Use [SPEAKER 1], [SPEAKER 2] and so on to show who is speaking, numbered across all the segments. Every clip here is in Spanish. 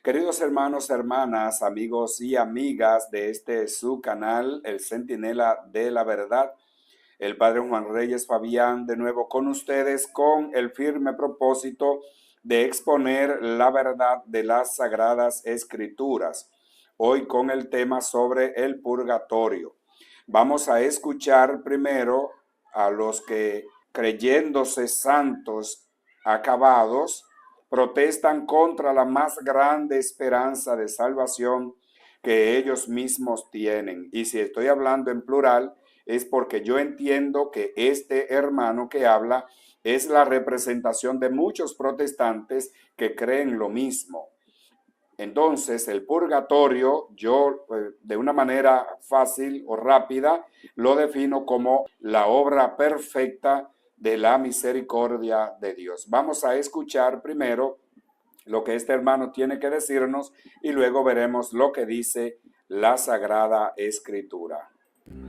[SPEAKER 1] Queridos hermanos, hermanas, amigos y amigas de este su canal, El Centinela de la Verdad, el Padre Juan Reyes Fabián, de nuevo con ustedes con el firme propósito de exponer la verdad de las Sagradas Escrituras. Hoy con el tema sobre el purgatorio. Vamos a escuchar primero a los que, creyéndose santos acabados, protestan contra la más grande esperanza de salvación que ellos mismos tienen. Y si estoy hablando en plural, es porque yo entiendo que este hermano que habla es la representación de muchos protestantes que creen lo mismo. Entonces, el purgatorio, yo de una manera fácil o rápida, lo defino como la obra perfecta de la misericordia de Dios. Vamos a escuchar primero lo que este hermano tiene que decirnos y luego veremos lo que dice la Sagrada Escritura.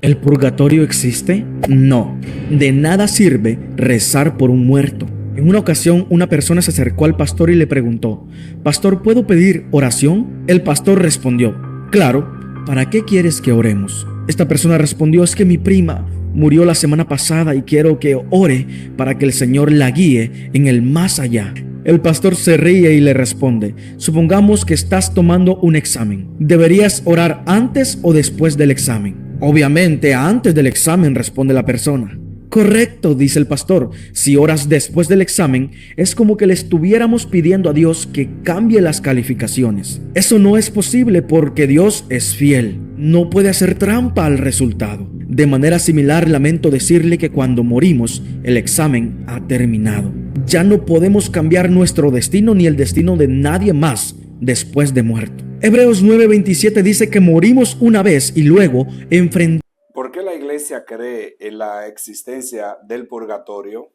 [SPEAKER 2] ¿El purgatorio existe? No. De nada sirve rezar por un muerto. En una ocasión, una persona se acercó al pastor y le preguntó: «Pastor, ¿puedo pedir oración?». El pastor respondió: «Claro, ¿para qué quieres que oremos?». Esta persona respondió: «Es que mi prima murió la semana pasada y quiero que ore para que el Señor la guíe en el más allá». El pastor se ríe y le responde: «Supongamos que estás tomando un examen. ¿Deberías orar antes o después del examen?». «Obviamente antes del examen», responde la persona. «Correcto», dice el pastor. «Si oras después del examen, es como que le estuviéramos pidiendo a Dios que cambie las calificaciones. Eso no es posible porque Dios es fiel. No puede hacer trampa al resultado. De manera similar, lamento decirle que cuando morimos, el examen ha terminado. Ya no podemos cambiar nuestro destino ni el destino de nadie más después de muerto». Hebreos 9:27 dice que morimos una vez y luego enfrentamos.
[SPEAKER 1] ¿Por qué la Iglesia cree en la existencia del purgatorio?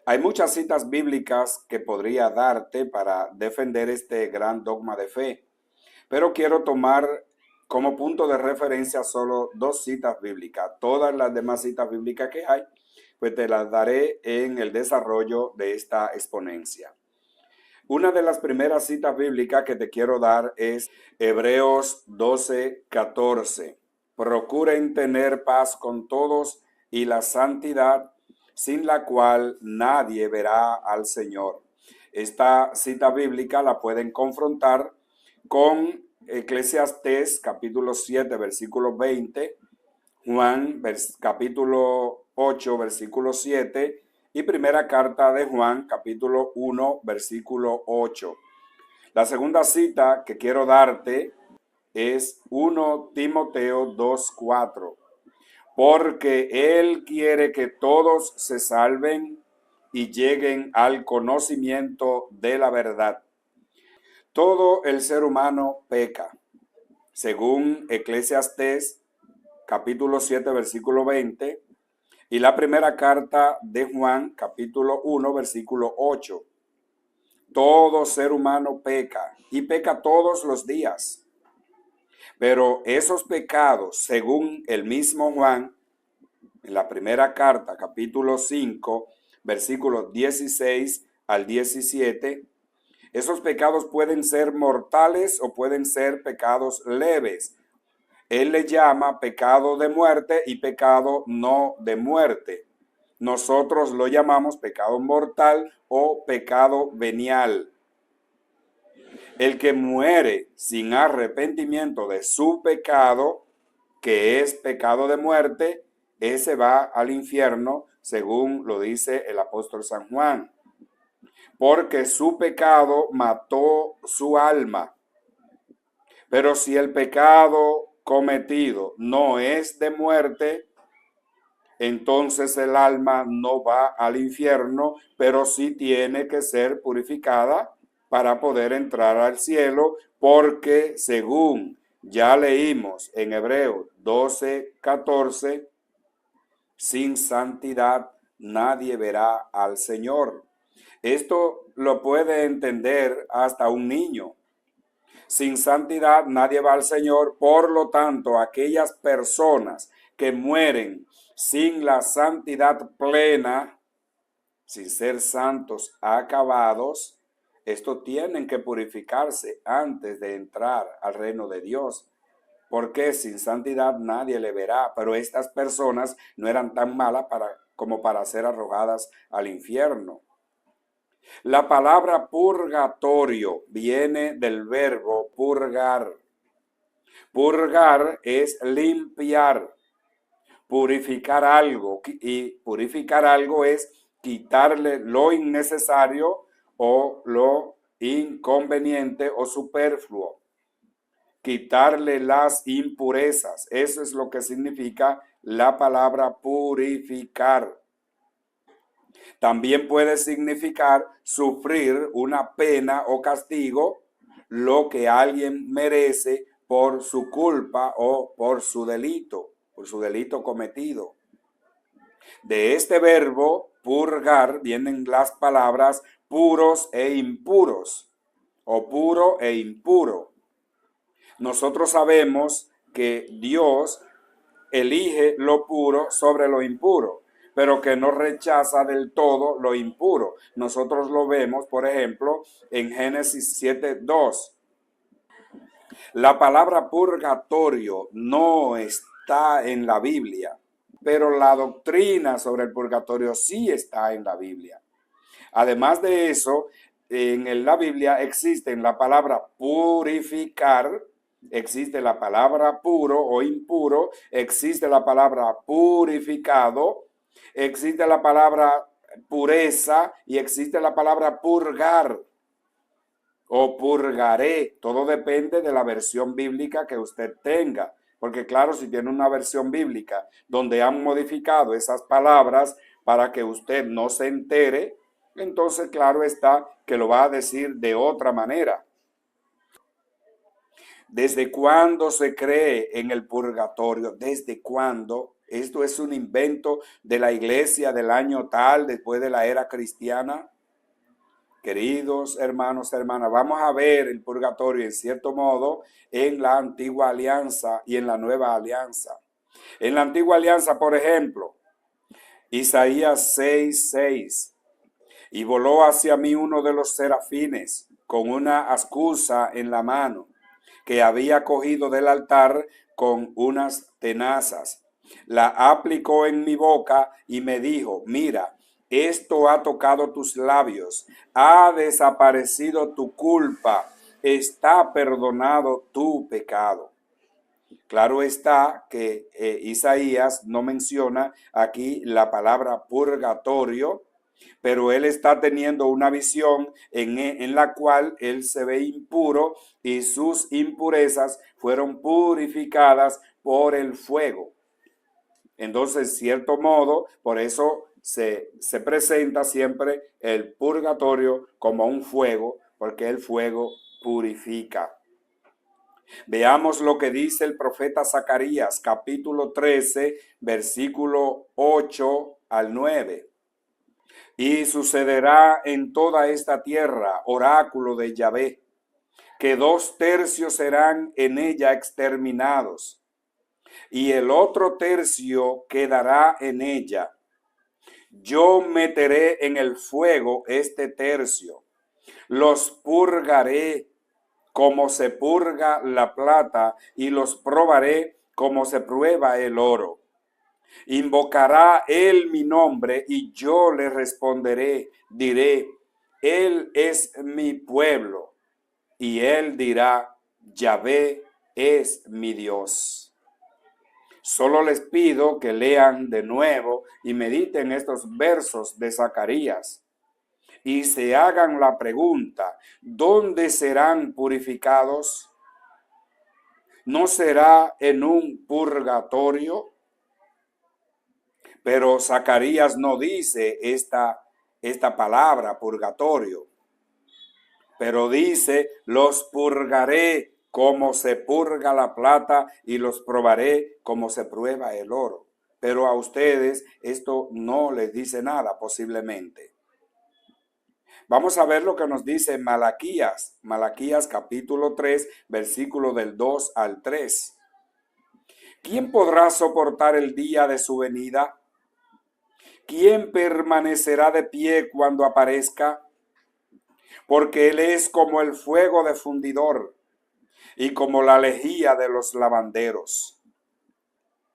[SPEAKER 1] Hay muchas citas bíblicas que podría darte para defender este gran dogma de fe, pero quiero tomar como punto de referencia solo dos citas bíblicas. Todas las demás citas bíblicas que hay, pues te las daré en el desarrollo de esta exponencia. Una de las primeras citas bíblicas que te quiero dar es Hebreos 12:14. Procuren tener paz con todos y la santidad, sin la cual nadie verá al Señor. Esta cita bíblica la pueden confrontar con Eclesiastés capítulo 7, versículo 20, Juan capítulo 8, versículo 7 y primera carta de Juan capítulo 1, versículo 8. La segunda cita que quiero darte es 1 Timoteo 2:4, porque Él quiere que todos se salven y lleguen al conocimiento de la verdad. Todo el ser humano peca, según Eclesiastés capítulo 7, versículo 20, y la primera carta de Juan capítulo 1, versículo 8. Todo ser humano peca y peca todos los días. Pero esos pecados, según el mismo Juan, en la primera carta, capítulo 5, versículos 16 al 17, esos pecados pueden ser mortales o pueden ser pecados leves. Él le llama pecado de muerte y pecado no de muerte. Nosotros lo llamamos pecado mortal o pecado venial. El que muere sin arrepentimiento de su pecado, que es pecado de muerte, ese va al infierno, según lo dice el apóstol San Juan, porque su pecado mató su alma. Pero si el pecado cometido no es de muerte, entonces el alma no va al infierno, pero sí tiene que ser purificada para poder entrar al cielo, porque según ya leímos en Hebreos 12:14, sin santidad nadie verá al Señor. Esto lo puede entender hasta un niño. Sin santidad nadie va al Señor, por lo tanto, aquellas personas que mueren sin la santidad plena, sin ser santos acabados, estos tienen que purificarse antes de entrar al reino de Dios, porque sin santidad nadie le verá. Pero estas personas no eran tan malas como para ser arrojadas al infierno. La palabra purgatorio viene del verbo purgar. Purgar es limpiar, purificar algo, y purificar algo es quitarle lo innecesario o lo inconveniente o superfluo, quitarle las impurezas. Eso es lo que significa la palabra purificar. También puede significar sufrir una pena o castigo, lo que alguien merece por su culpa o por su delito cometido. De este verbo purgar vienen las palabras puros e impuros, o puro e impuro. Nosotros sabemos que Dios elige lo puro sobre lo impuro, pero que no rechaza del todo lo impuro. Nosotros lo vemos, por ejemplo, en Génesis 7:2. La palabra purgatorio no está en la Biblia, pero la doctrina sobre el purgatorio sí está en la Biblia. Además de eso, en la Biblia existen la palabra purificar, existe la palabra puro o impuro, existe la palabra purificado, existe la palabra pureza y existe la palabra purgar o purgaré. Todo depende de la versión bíblica que usted tenga. Porque claro, si tiene una versión bíblica donde han modificado esas palabras para que usted no se entere, entonces claro está que lo va a decir de otra manera. ¿Desde cuándo se cree en el purgatorio? ¿Desde cuándo? Esto es un invento de la iglesia del año tal, después de la era cristiana. Queridos hermanos, hermanas, vamos a ver el purgatorio en cierto modo en la antigua alianza y en la nueva alianza. En la antigua alianza, por ejemplo, Isaías 6:6, y voló hacia mí uno de los serafines con una ascusa en la mano, que había cogido del altar con unas tenazas. La aplicó en mi boca y me dijo: mira, esto ha tocado tus labios, ha desaparecido tu culpa, está perdonado tu pecado. Claro está que Isaías no menciona aquí la palabra purgatorio, pero él está teniendo una visión en la cual él se ve impuro y sus impurezas fueron purificadas por el fuego. Entonces, cierto modo, por eso se presenta siempre el purgatorio como un fuego, porque el fuego purifica. Veamos lo que dice el profeta Zacarías, capítulo 13, versículo 8 al 9. Y sucederá en toda esta tierra, oráculo de Yahvé, que 2/3 serán en ella exterminados, y el otro tercio quedará en ella. Yo meteré en el fuego este tercio, los purgaré como se purga la plata, y los probaré como se prueba el oro. Invocará él mi nombre y yo le responderé, diré: él es mi pueblo. Y él dirá: Yahvé es mi Dios. Solo les pido que lean de nuevo y mediten estos versos de Zacarías y se hagan la pregunta: ¿dónde serán purificados? ¿No será en un purgatorio? Pero Zacarías no dice esta palabra purgatorio, pero dice: los purgaré como se purga la plata y los probaré como se prueba el oro. Pero a ustedes esto no les dice nada posiblemente. Vamos a ver lo que nos dice Malaquías, capítulo 3, versículo del 2 al 3. ¿Quién podrá soportar el día de su venida? ¿Quién permanecerá de pie cuando aparezca? porque Él es como el fuego de fundidor y como la lejía de los lavanderos.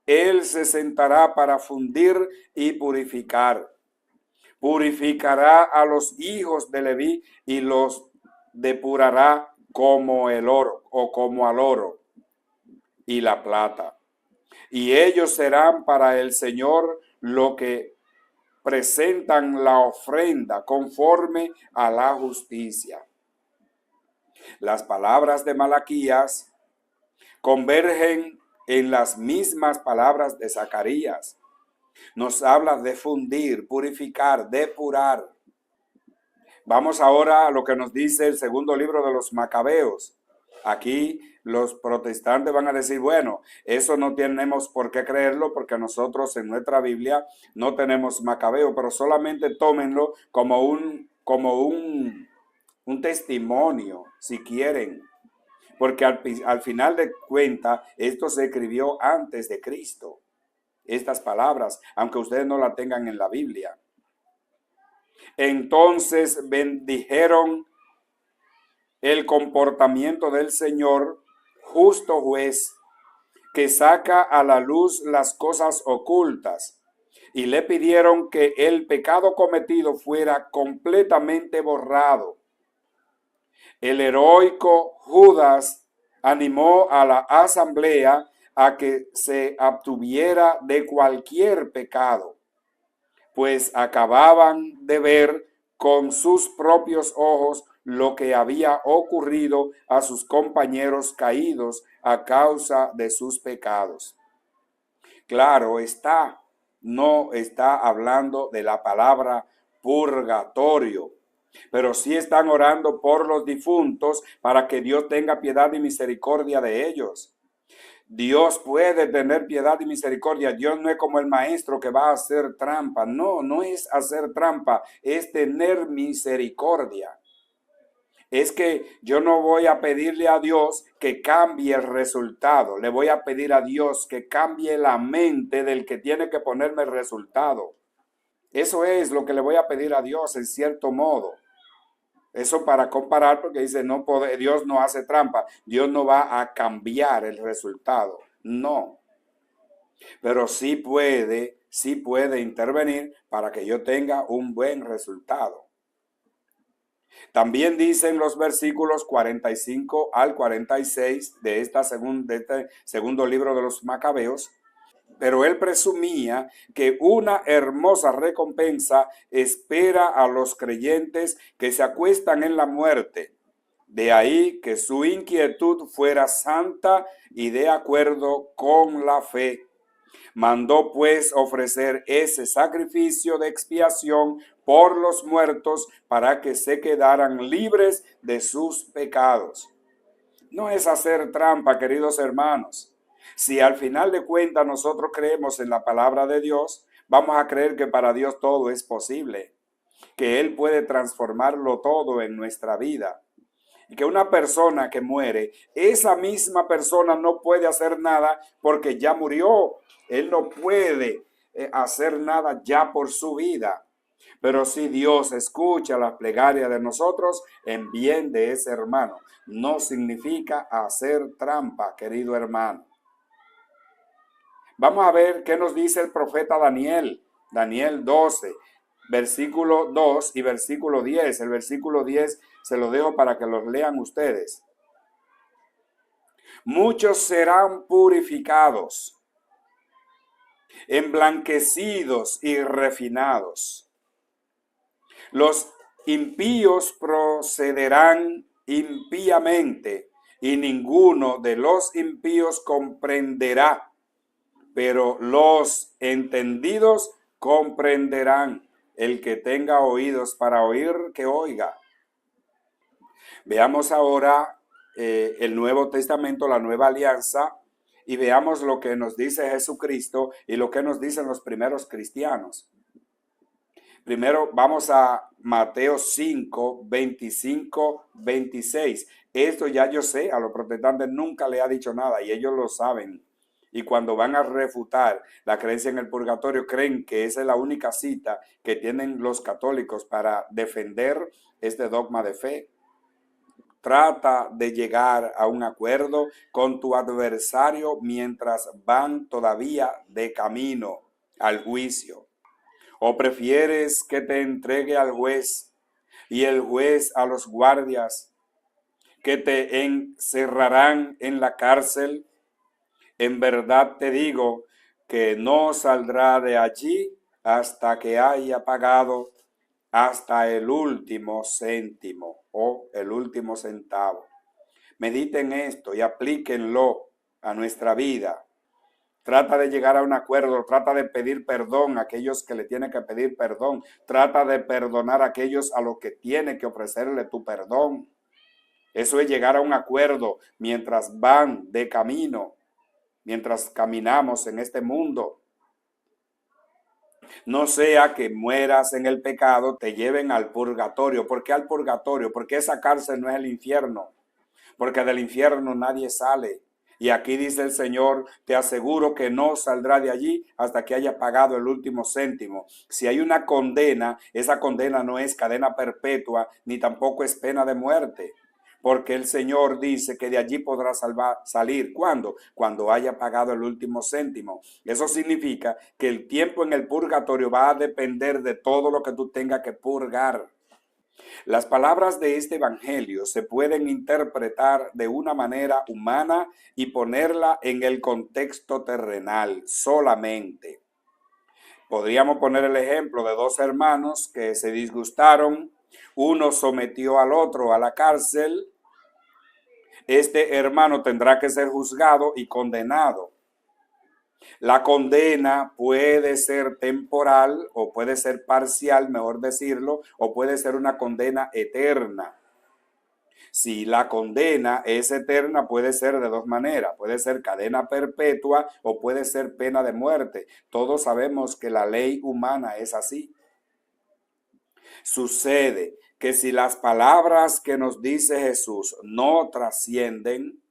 [SPEAKER 1] Él se sentará para fundir y purificar. Purificará a los hijos de Leví y los depurará como el oro o como al oro y la plata. Y ellos serán para el Señor lo que presentan la ofrenda conforme a la justicia. Las palabras de Malaquías convergen en las mismas palabras de Zacarías. Nos habla de fundir, purificar, depurar. Vamos ahora a lo que nos dice el segundo libro de los Macabeos. Aquí los protestantes van a decir, bueno, eso no tenemos por qué creerlo porque nosotros en nuestra Biblia no tenemos Macabeo, pero solamente tómenlo como un testimonio, si quieren. Porque al final de cuentas, esto se escribió antes de Cristo. Estas palabras, aunque ustedes no las tengan en la Biblia. Entonces bendijeron el comportamiento del Señor, justo juez, que saca a la luz las cosas ocultas, y le pidieron que el pecado cometido fuera completamente borrado. El heroico Judas animó a la asamblea a que se abstuviera de cualquier pecado, pues acababan de ver con sus propios ojos lo que había ocurrido a sus compañeros caídos a causa de sus pecados. Claro está, no está hablando de la palabra purgatorio, pero sí están orando por los difuntos para que Dios tenga piedad y misericordia de ellos. Dios puede tener piedad y misericordia. Dios no es como el maestro que va a hacer trampa. No, no es hacer trampa, es tener misericordia. Es que yo no voy a pedirle a Dios que cambie el resultado. Le voy a pedir a Dios que cambie la mente del que tiene que ponerme el resultado. Eso es lo que le voy a pedir a Dios en cierto modo. Eso para comparar, porque dice, no puede, Dios no hace trampa, Dios no va a cambiar el resultado, no. Pero sí puede intervenir para que yo tenga un buen resultado. También dicen los versículos 45 al 46 de este segundo libro de los Macabeos, pero él presumía que una hermosa recompensa espera a los creyentes que se acuestan en la muerte. De ahí que su inquietud fuera santa y de acuerdo con la fe. Mandó pues ofrecer ese sacrificio de expiación por los muertos para que se quedaran libres de sus pecados. No es hacer trampa, queridos hermanos. Si al final de cuentas nosotros creemos en la palabra de Dios, vamos a creer que para Dios todo es posible, que Él puede transformarlo todo en nuestra vida. Y que una persona que muere, esa misma persona no puede hacer nada porque ya murió. Él no puede hacer nada ya por su vida. Pero si Dios escucha las plegarias de nosotros en bien de ese hermano, no significa hacer trampa, querido hermano. Vamos a ver qué nos dice el profeta Daniel. Daniel 12, versículo 2 y versículo 10. El versículo 10 se lo dejo para que los lean ustedes. Muchos serán purificados, emblanquecidos y refinados. Los impíos procederán impíamente y ninguno de los impíos comprenderá, pero los entendidos comprenderán. El que tenga oídos para oír, que oiga. Veamos ahora el Nuevo Testamento, la Nueva Alianza, y veamos lo que nos dice Jesucristo y lo que nos dicen los primeros cristianos. Primero vamos a Mateo 5, 25, 26. Esto ya yo sé, a los protestantes nunca le ha dicho nada y ellos lo saben. Y cuando van a refutar la creencia en el purgatorio, creen que esa es la única cita que tienen los católicos para defender este dogma de fe. Trata de llegar a un acuerdo con tu adversario mientras van todavía de camino al juicio. ¿O prefieres que te entregue al juez y el juez a los guardias que te encerrarán en la cárcel? En verdad te digo que no saldrá de allí hasta que haya pagado hasta el último céntimo o el último centavo. Mediten esto y aplíquenlo a nuestra vida. Trata de llegar a un acuerdo, trata de pedir perdón a aquellos que le tienen que pedir perdón, trata de perdonar a aquellos a los que tiene que ofrecerle tu perdón. Eso es llegar a un acuerdo mientras van de camino, mientras caminamos en este mundo. No sea que mueras en el pecado, te lleven al purgatorio. ¿Por qué al purgatorio? Porque esa cárcel no es el infierno. Porque del infierno nadie sale. Y aquí dice el Señor, te aseguro que no saldrá de allí hasta que haya pagado el último céntimo. Si hay una condena, esa condena no es cadena perpetua, ni tampoco es pena de muerte. Porque el Señor dice que de allí podrá salir. ¿Cuándo? Cuando haya pagado el último céntimo. Eso significa que el tiempo en el purgatorio va a depender de todo lo que tú tengas que purgar. Las palabras de este evangelio se pueden interpretar de una manera humana y ponerla en el contexto terrenal solamente. Podríamos poner el ejemplo de dos hermanos que se disgustaron. Uno sometió al otro a la cárcel. Este hermano tendrá que ser juzgado y condenado. La condena puede ser temporal o puede ser parcial, mejor decirlo, o puede ser una condena eterna. Si la condena es eterna, puede ser de dos maneras. Puede ser cadena perpetua o puede ser pena de muerte. Todos sabemos que la ley humana es así. Sucede que si las palabras que nos dice Jesús no trascienden,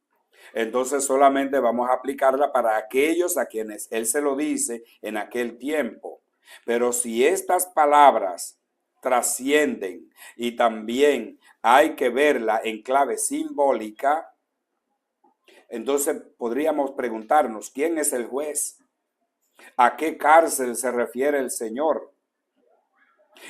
[SPEAKER 1] entonces solamente vamos a aplicarla para aquellos a quienes Él se lo dice en aquel tiempo. Pero si estas palabras trascienden y también hay que verla en clave simbólica, entonces podríamos preguntarnos, ¿quién es el juez? ¿A qué cárcel se refiere el Señor?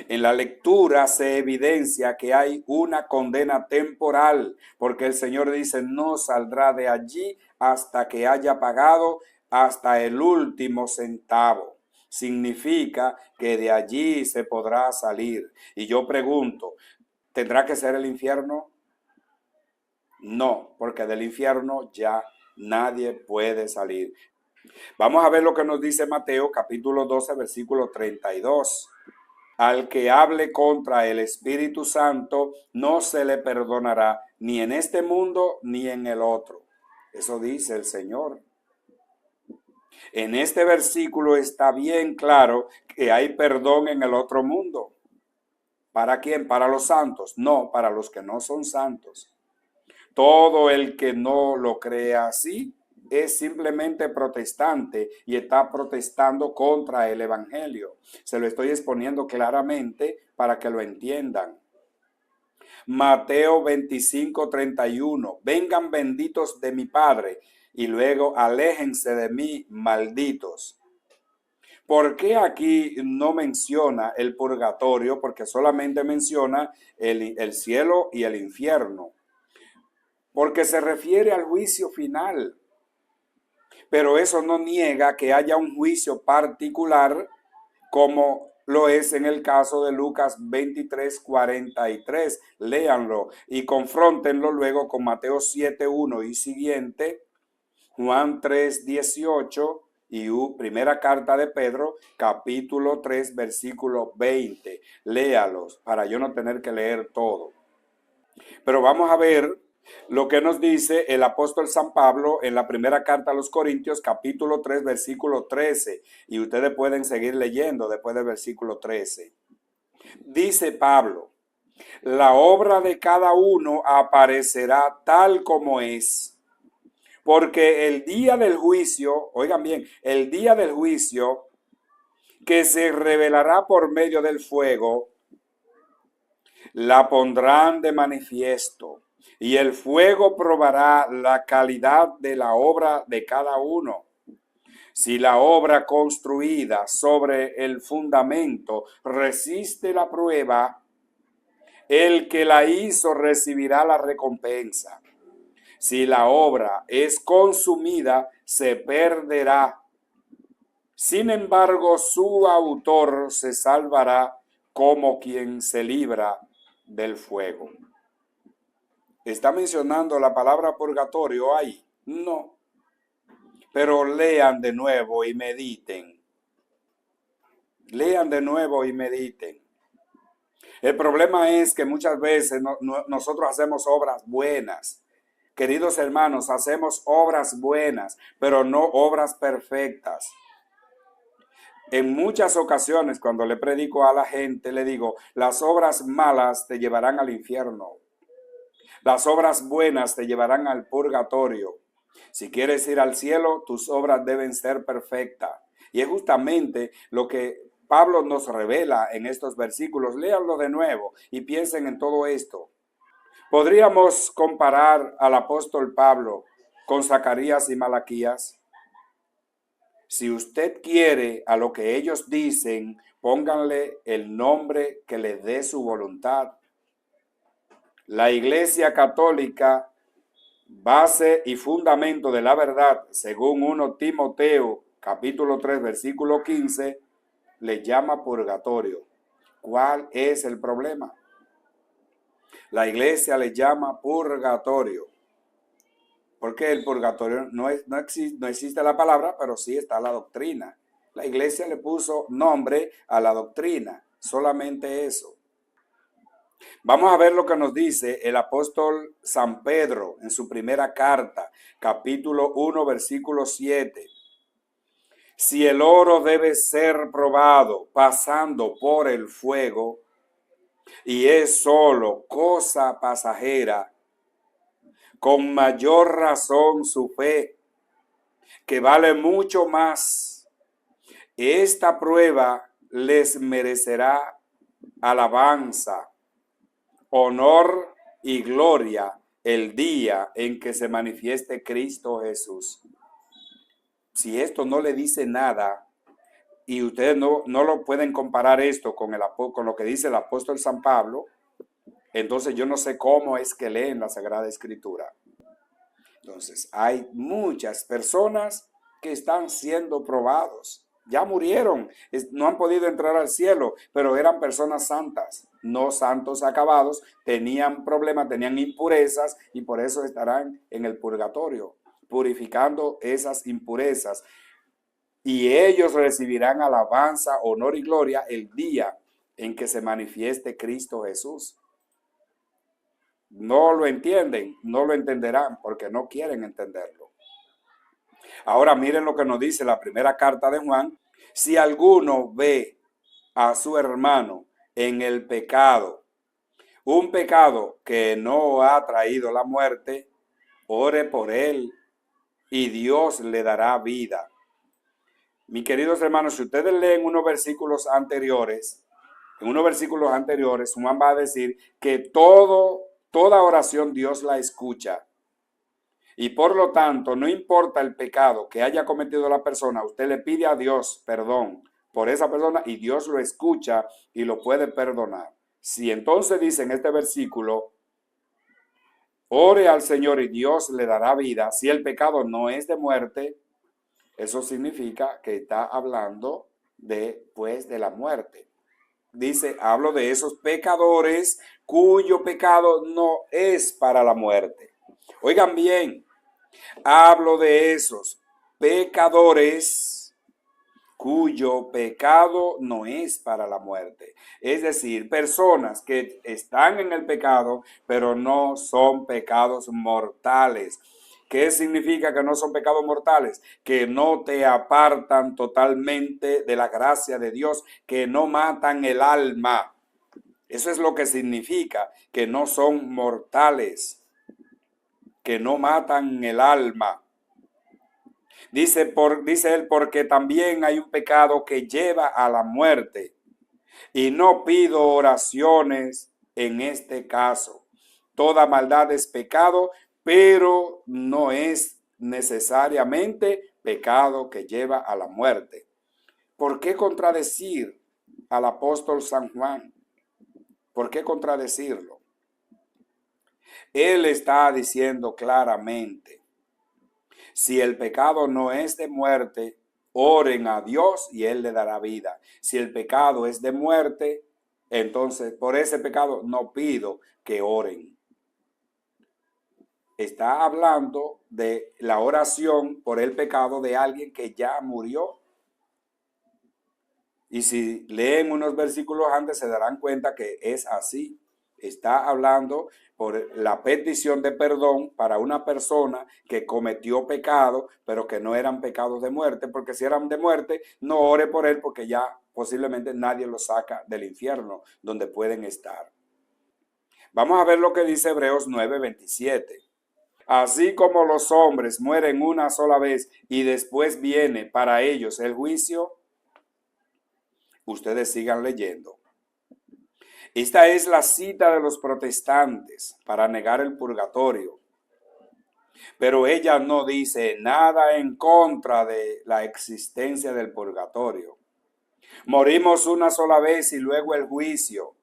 [SPEAKER 1] En la lectura se evidencia que hay una condena temporal, porque el Señor dice, no saldrá de allí hasta que haya pagado hasta el último centavo. Significa que de allí se podrá salir. Y yo pregunto, ¿tendrá que ser el infierno? No, porque del infierno ya nadie puede salir. Vamos a ver lo que nos dice Mateo capítulo 12, versículo 32. Al que hable contra el Espíritu Santo no se le perdonará ni en este mundo ni en el otro. Eso dice el Señor. En este versículo está bien claro que hay perdón en el otro mundo. ¿Para quién? ¿Para los santos? No, para los que no son santos. Todo el que no lo crea así es simplemente protestante y está protestando contra el evangelio. Se lo estoy exponiendo claramente para que lo entiendan. Mateo 25:31. Vengan benditos de mi Padre y luego aléjense de mí, malditos. ¿Por qué aquí no menciona el purgatorio? Porque solamente menciona el cielo y el infierno. Porque se refiere al juicio final. Pero eso no niega que haya un juicio particular como lo es en el caso de Lucas 23:43. Léanlo y confróntenlo luego con Mateo 7:1 y siguiente, Juan 3:18 y primera carta de Pedro, capítulo 3, versículo 20. Léalos para yo no tener que leer todo. Pero vamos a ver lo que nos dice el apóstol San Pablo en la primera carta a los Corintios, capítulo 3, versículo 13. Y ustedes pueden seguir leyendo después del versículo 13. Dice Pablo, la obra de cada uno aparecerá tal como es, porque el día del juicio, oigan bien, el día del juicio que se revelará por medio del fuego, la pondrán de manifiesto, y el fuego probará la calidad de la obra de cada uno. Si la obra construida sobre el fundamento resiste la prueba, el que la hizo recibirá la recompensa. Si la obra es consumida, se perderá. Sin embargo, su autor se salvará como quien se libra del fuego. ¿Está mencionando la palabra purgatorio ahí? No. Pero lean de nuevo y mediten. Lean de nuevo y mediten. El problema es que muchas veces nosotros hacemos obras buenas. Queridos hermanos, hacemos obras buenas, pero no obras perfectas. En muchas ocasiones, cuando le predico a la gente, le digo, las obras malas te llevarán al infierno. Las obras buenas te llevarán al purgatorio. Si quieres ir al cielo, tus obras deben ser perfectas. Y es justamente lo que Pablo nos revela en estos versículos. Léanlo de nuevo y piensen en todo esto. Podríamos comparar al apóstol Pablo con Zacarías y Malaquías. Si usted quiere a lo que ellos dicen, pónganle el nombre que le dé su voluntad. La Iglesia Católica, base y fundamento de la verdad, según 1 Timoteo, capítulo 3, versículo 15, le llama purgatorio. ¿Cuál es el problema? La Iglesia le llama purgatorio. Porque el purgatorio no existe la palabra, pero sí está la doctrina. La Iglesia le puso nombre a la doctrina, solamente eso. Vamos a ver lo que nos dice el apóstol San Pedro en su primera carta, capítulo 1, versículo 7. Si el oro debe ser probado pasando por el fuego y es solo cosa pasajera, con mayor razón su fe, que vale mucho más. Esta prueba les merecerá alabanza, honor y gloria el día en que se manifieste Cristo Jesús. Si esto no le dice nada y ustedes no lo pueden comparar esto con lo que dice el apóstol San Pablo, entonces yo no sé cómo es que leen la Sagrada Escritura. Entonces hay muchas personas que están siendo probados. Ya murieron, no han podido entrar al cielo, pero eran personas santas, no santos acabados, tenían problemas, tenían impurezas y por eso estarán en el purgatorio, purificando esas impurezas. Y ellos recibirán alabanza, honor y gloria el día en que se manifieste Cristo Jesús. No lo entienden, no lo entenderán porque no quieren entenderlo. Ahora miren lo que nos dice la primera carta de Juan. Si alguno ve a su hermano en el pecado, un pecado que no ha traído la muerte, ore por él y Dios le dará vida. Mis queridos hermanos, si ustedes leen unos versículos anteriores, Juan va a decir que toda oración Dios la escucha. Y por lo tanto, no importa el pecado que haya cometido la persona, usted le pide a Dios perdón por esa persona y Dios lo escucha y lo puede perdonar. Si entonces dice en este versículo, ore al Señor y Dios le dará vida, si el pecado no es de muerte, eso significa que está hablando después de la muerte. Dice, hablo de esos pecadores cuyo pecado no es para la muerte. Oigan bien, hablo de esos pecadores cuyo pecado no es para la muerte. Es decir, personas que están en el pecado, pero no son pecados mortales. ¿Qué significa que no son pecados mortales? Que no te apartan totalmente de la gracia de Dios, que no matan el alma. Eso es lo que significa, que no son mortales, que no matan el alma. Dice él, porque también hay un pecado que lleva a la muerte. Y no pido oraciones en este caso. Toda maldad es pecado, pero no es necesariamente pecado que lleva a la muerte. ¿Por qué contradecir al apóstol San Juan? ¿Por qué contradecirlo? Él está diciendo claramente, si el pecado no es de muerte, oren a Dios y Él le dará vida. Si el pecado es de muerte, entonces por ese pecado no pido que oren. Está hablando de la oración por el pecado de alguien que ya murió. Y si leen unos versículos antes se darán cuenta que es así. Está hablando por la petición de perdón para una persona que cometió pecado, pero que no eran pecados de muerte, porque si eran de muerte, no ore por él, porque ya posiblemente nadie lo saca del infierno donde pueden estar. Vamos a ver lo que dice Hebreos 9:27. Así como los hombres mueren una sola vez y después viene para ellos el juicio, ustedes sigan leyendo. Esta es la cita de los protestantes para negar el purgatorio. Pero ella no dice nada en contra de la existencia del purgatorio. Morimos una sola vez y luego el juicio.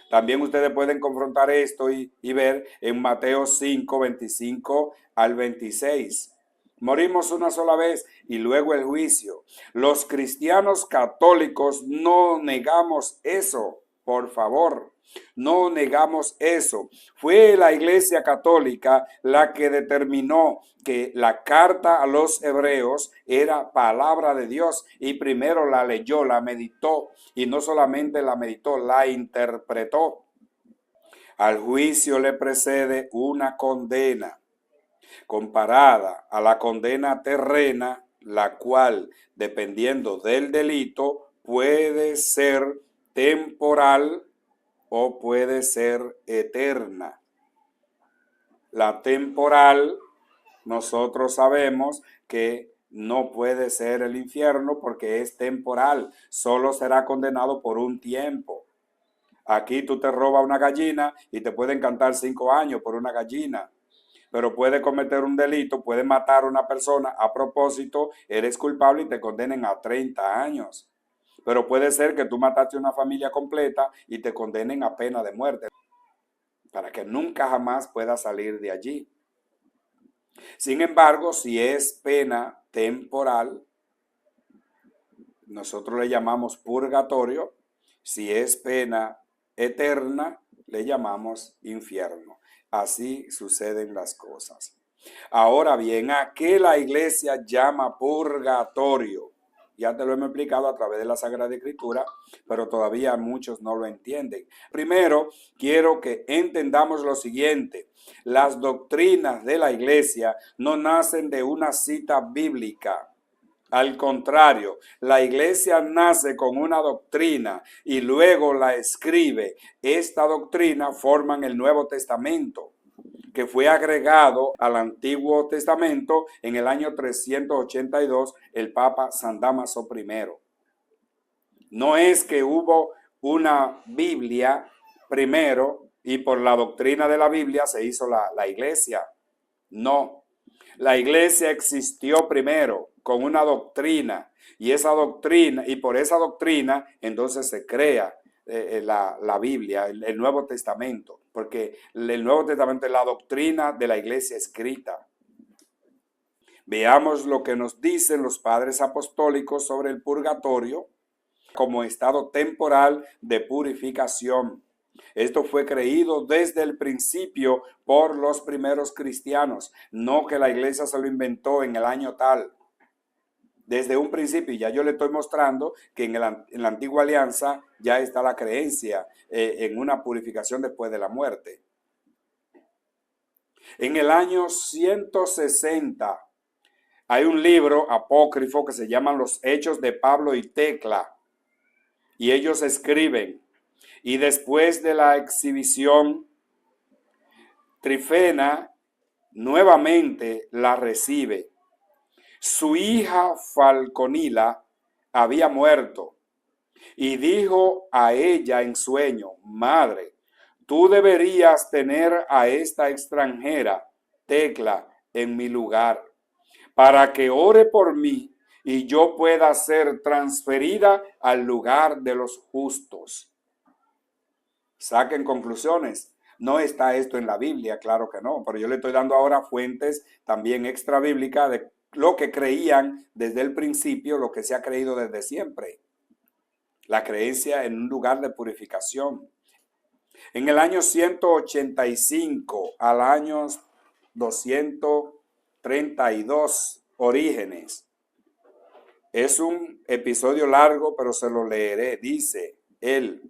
[SPEAKER 1] También ustedes pueden confrontar esto y ver en Mateo 5:25 al 26. Morimos una sola vez y luego el juicio. Los cristianos católicos no negamos eso, por favor. No negamos eso. Fue la Iglesia Católica la que determinó que la carta a los hebreos era palabra de Dios y primero la leyó, la meditó y no solamente la meditó, la interpretó. Al juicio le precede una condena comparada a la condena terrena, la cual, dependiendo del delito, puede ser temporal o puede ser eterna. La temporal, nosotros sabemos que no puede ser el infierno porque es temporal, solo será condenado por un tiempo. Aquí tú te robas una gallina y te pueden cantar 5 años por una gallina, pero puedes cometer un delito, puedes matar a una persona a propósito, eres culpable y te condenen a 30 años. Pero puede ser que tú mataste a una familia completa y te condenen a pena de muerte, para que nunca jamás puedas salir de allí. Sin embargo, si es pena temporal, nosotros le llamamos purgatorio. Si es pena eterna, le llamamos infierno. Así suceden las cosas. Ahora bien, ¿a qué la iglesia llama purgatorio? Ya te lo hemos explicado a través de la Sagrada Escritura, pero todavía muchos no lo entienden. Primero, quiero que entendamos lo siguiente. Las doctrinas de la iglesia no nacen de una cita bíblica. Al contrario, la iglesia nace con una doctrina y luego la escribe. Esta doctrina forma el Nuevo Testamento, que fue agregado al Antiguo Testamento en el año 382, el Papa San Dámaso I. No es que hubo una Biblia primero y por la doctrina de la Biblia se hizo la iglesia. No, la iglesia existió primero con una doctrina y esa doctrina, y por esa doctrina entonces se crea la Biblia, el Nuevo Testamento, porque el Nuevo Testamento es la doctrina de la iglesia escrita. Veamos lo que nos dicen los padres apostólicos sobre el purgatorio como estado temporal de purificación. Esto fue creído desde el principio por los primeros cristianos, no que la iglesia se lo inventó en el año tal. Desde un principio, ya yo le estoy mostrando que en la antigua alianza ya está la creencia en una purificación después de la muerte. En el año 160 hay un libro apócrifo que se llama Los Hechos de Pablo y Tecla. Y ellos escriben, y después de la exhibición, Trifena nuevamente la recibe. Su hija Falconila había muerto y dijo a ella en sueño: Madre, tú deberías tener a esta extranjera, Tecla, en mi lugar, para que ore por mí y yo pueda ser transferida al lugar de los justos. Saquen conclusiones. No está esto en la Biblia, claro que no, pero yo le estoy dando ahora fuentes también extra bíblicas de lo que creían desde el principio, lo que se ha creído desde siempre. La creencia en un lugar de purificación. En el año 185 al año 232, Orígenes. Es un episodio largo, pero se lo leeré. Dice él: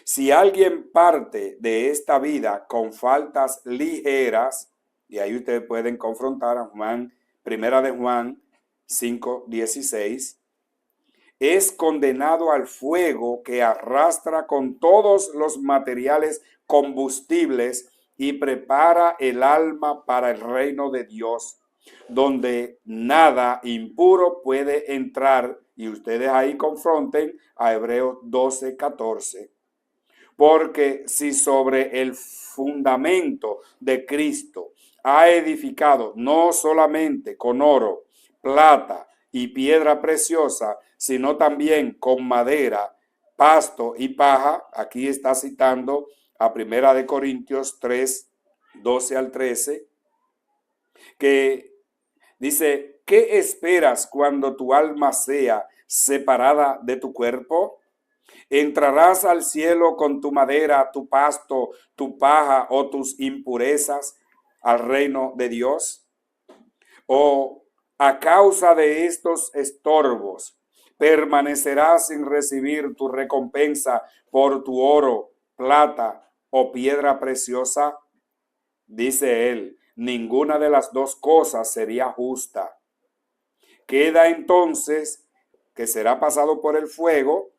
[SPEAKER 1] si alguien parte de esta vida con faltas ligeras, y ahí ustedes pueden confrontar a Primera de Juan 5:16, es condenado al fuego que arrastra con todos los materiales combustibles y prepara el alma para el reino de Dios, donde nada impuro puede entrar. Y ustedes ahí confronten a Hebreos 12:14. Porque si sobre el fundamento de Cristo ha edificado no solamente con oro, plata y piedra preciosa, sino también con madera, pasto y paja, aquí está citando a Primera de Corintios 3:12 al 13, que dice: ¿qué esperas cuando tu alma sea separada de tu cuerpo? ¿Entrarás al cielo con tu madera, tu pasto, tu paja o tus impurezas al reino de Dios? ¿O a causa de estos estorbos permanecerás sin recibir tu recompensa por tu oro, plata o piedra preciosa? Dice él: ninguna de las dos cosas sería justa. Queda entonces que será pasado por el fuego,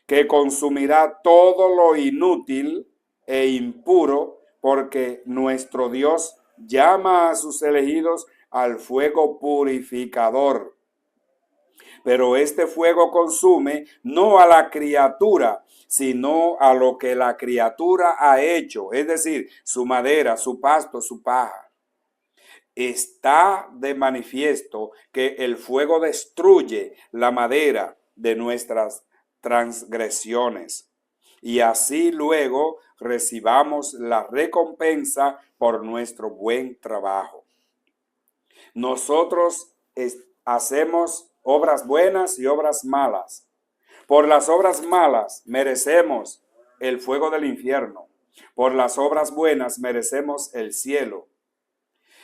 [SPEAKER 1] que consumirá todo lo inútil e impuro, porque nuestro Dios llama a sus elegidos al fuego purificador. Pero este fuego consume no a la criatura, sino a lo que la criatura ha hecho, es decir, su madera, su pasto, su paja. Está de manifiesto que el fuego destruye la madera de nuestras transgresiones, y así luego recibamos la recompensa por nuestro buen trabajo. Nosotros hacemos obras buenas y obras malas. Por las obras malas merecemos el fuego del infierno. Por las obras buenas merecemos el cielo.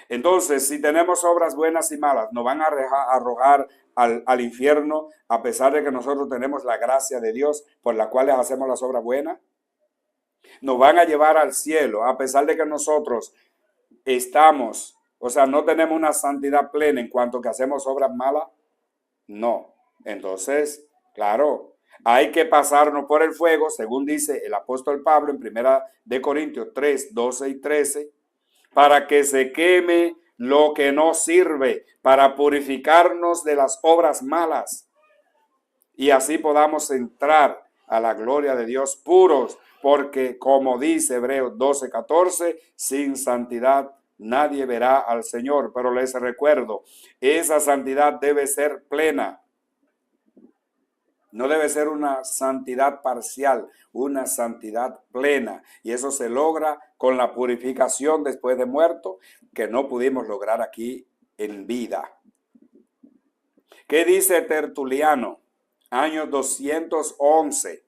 [SPEAKER 1] Entonces, si tenemos obras buenas y malas, nos van a arrojar al infierno, a pesar de que nosotros tenemos la gracia de Dios por la cual hacemos las obras buenas. Nos van a llevar al cielo, a pesar de que nosotros no tenemos una santidad plena en cuanto que hacemos obras malas. No. Entonces, claro, hay que pasarnos por el fuego, según dice el apóstol Pablo en Primera de Corintios 3:12 y 13, para que se queme lo que no sirve, para purificarnos de las obras malas, y así podamos entrar a la gloria de Dios puros, porque como dice Hebreos 12:14, sin santidad nadie verá al Señor. Pero les recuerdo, esa santidad debe ser plena. No debe ser una santidad parcial, una santidad plena. Y eso se logra con la purificación después de muerto, que no pudimos lograr aquí en vida. ¿Qué dice Tertuliano? Año 211.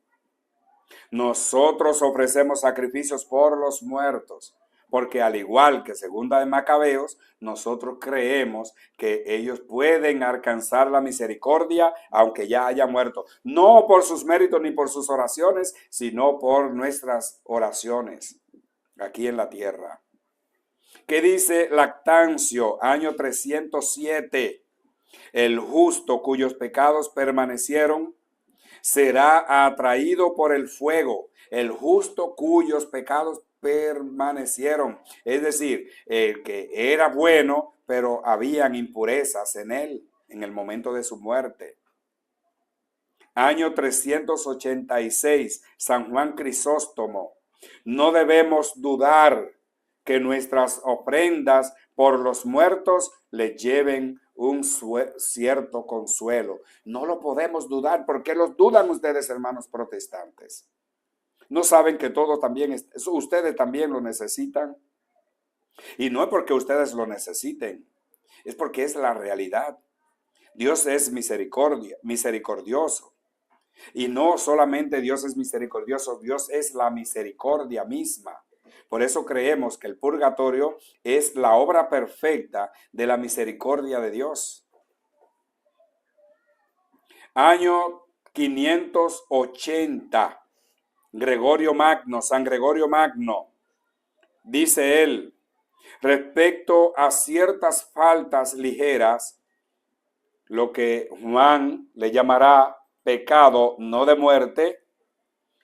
[SPEAKER 1] Nosotros ofrecemos sacrificios por los muertos, porque al igual que Segunda de Macabeos, nosotros creemos que ellos pueden alcanzar la misericordia aunque ya haya muerto, no por sus méritos ni por sus oraciones, sino por nuestras oraciones aquí en la tierra. ¿Qué dice Lactancio? Año 307. El justo cuyos pecados permanecieron será atraído por el fuego. El justo cuyos pecados permanecieron, es decir, el que era bueno, pero habían impurezas en él. en el momento de su muerte. Año 386, San Juan Crisóstomo. No debemos dudar que nuestras ofrendas por los muertos les lleven un cierto consuelo. No lo podemos dudar. ¿Por qué los dudan ustedes, hermanos protestantes? ¿No saben que todo también, ustedes también lo necesitan? Y no es porque ustedes lo necesiten, es porque es la realidad. Dios es misericordioso. Y no solamente Dios es misericordioso, Dios es la misericordia misma. Por eso creemos que el purgatorio es la obra perfecta de la misericordia de Dios. Año 580, San Gregorio Magno, dice él, respecto a ciertas faltas ligeras, lo que Juan le llamará pecado no de muerte,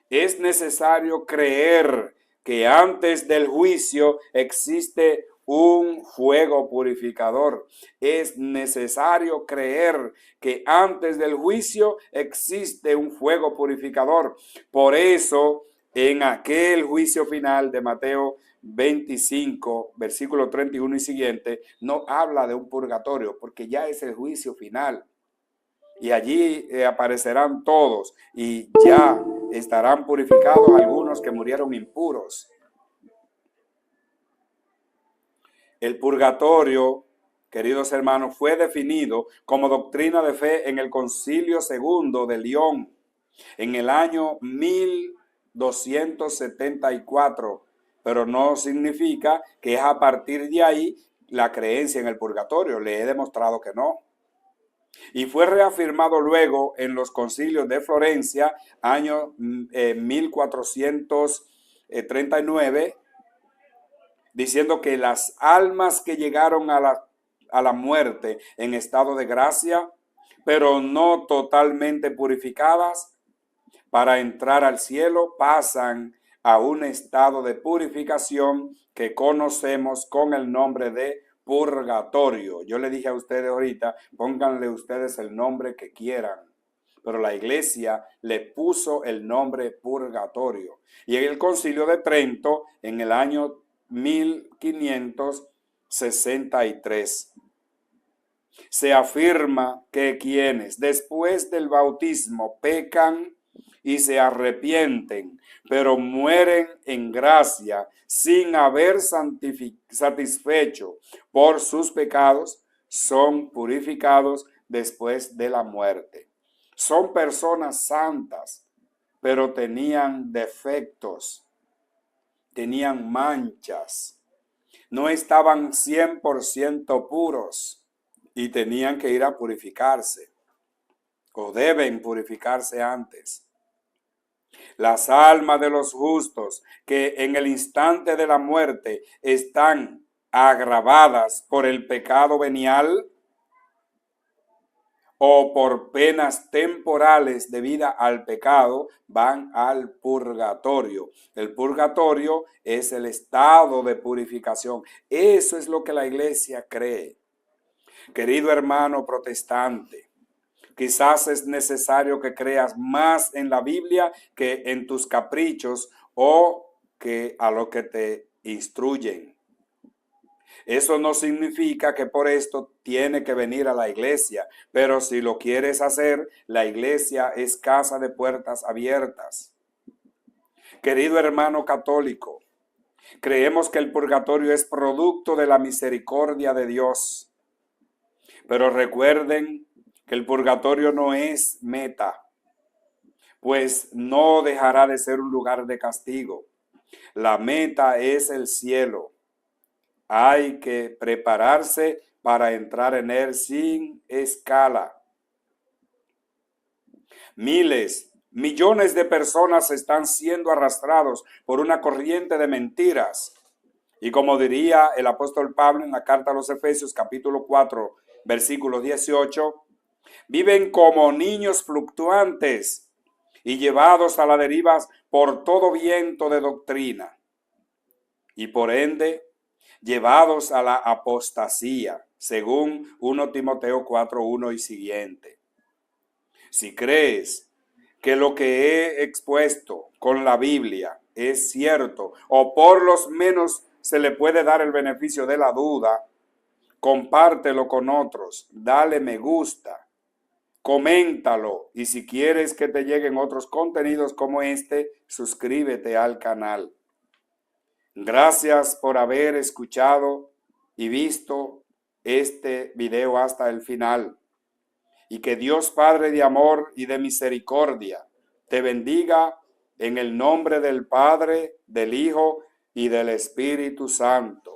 [SPEAKER 1] es necesario creer que antes del juicio existe un fuego purificador. Es necesario creer que antes del juicio existe un fuego purificador. Por eso, en aquel juicio final de Mateo 25, versículo 31 y siguiente, no habla de un purgatorio, porque ya es el juicio final. Y allí aparecerán todos y ya estarán purificados algunos que murieron impuros. El purgatorio, queridos hermanos, fue definido como doctrina de fe en el Concilio II de León en el año 1274, pero no significa que es a partir de ahí la creencia en el purgatorio. Le he demostrado que no. Y fue reafirmado luego en los concilios de Florencia, año 1439, diciendo que las almas que llegaron a la muerte en estado de gracia, pero no totalmente purificadas, para entrar al cielo pasan a un estado de purificación que conocemos con el nombre de purgatorio. Yo le dije a ustedes ahorita, pónganle ustedes el nombre que quieran, pero la iglesia le puso el nombre purgatorio. Y en el Concilio de Trento, en el año 1563, se afirma que quienes después del bautismo pecan y se arrepienten, pero mueren en gracia sin haber satisfecho por sus pecados, son purificados después de la muerte. Son personas santas, pero tenían defectos, tenían manchas, no estaban 100% puros y tenían que ir a purificarse, o deben purificarse antes. Las almas de los justos que en el instante de la muerte están agravadas por el pecado venial o por penas temporales debidas al pecado, van al purgatorio. El purgatorio es el estado de purificación. Eso es lo que la iglesia cree. Querido hermano protestante, quizás es necesario que creas más en la Biblia que en tus caprichos o que a lo que te instruyen. Eso no significa que por esto tiene que venir a la iglesia, pero si lo quieres hacer, la iglesia es casa de puertas abiertas. Querido hermano católico, creemos que el purgatorio es producto de la misericordia de Dios, pero recuerden que el purgatorio no es meta, pues no dejará de ser un lugar de castigo. La meta es el cielo. Hay que prepararse para entrar en él sin escala. Millones de personas están siendo arrastrados por una corriente de mentiras. Y como diría el apóstol Pablo en la carta a los Efesios, capítulo 4, versículo 18, viven como niños fluctuantes y llevados a la deriva por todo viento de doctrina, y por ende llevados a la apostasía. según 1 Timoteo 4:1 y siguiente. Si crees que lo que he expuesto con la Biblia es cierto, o por lo menos se le puede dar el beneficio de la duda, compártelo con otros, dale me gusta, coméntalo, y si quieres que te lleguen otros contenidos como este, suscríbete al canal. Gracias por haber escuchado y visto este video hasta el final. Y que Dios Padre de amor y de misericordia te bendiga en el nombre del Padre, del Hijo y del Espíritu Santo.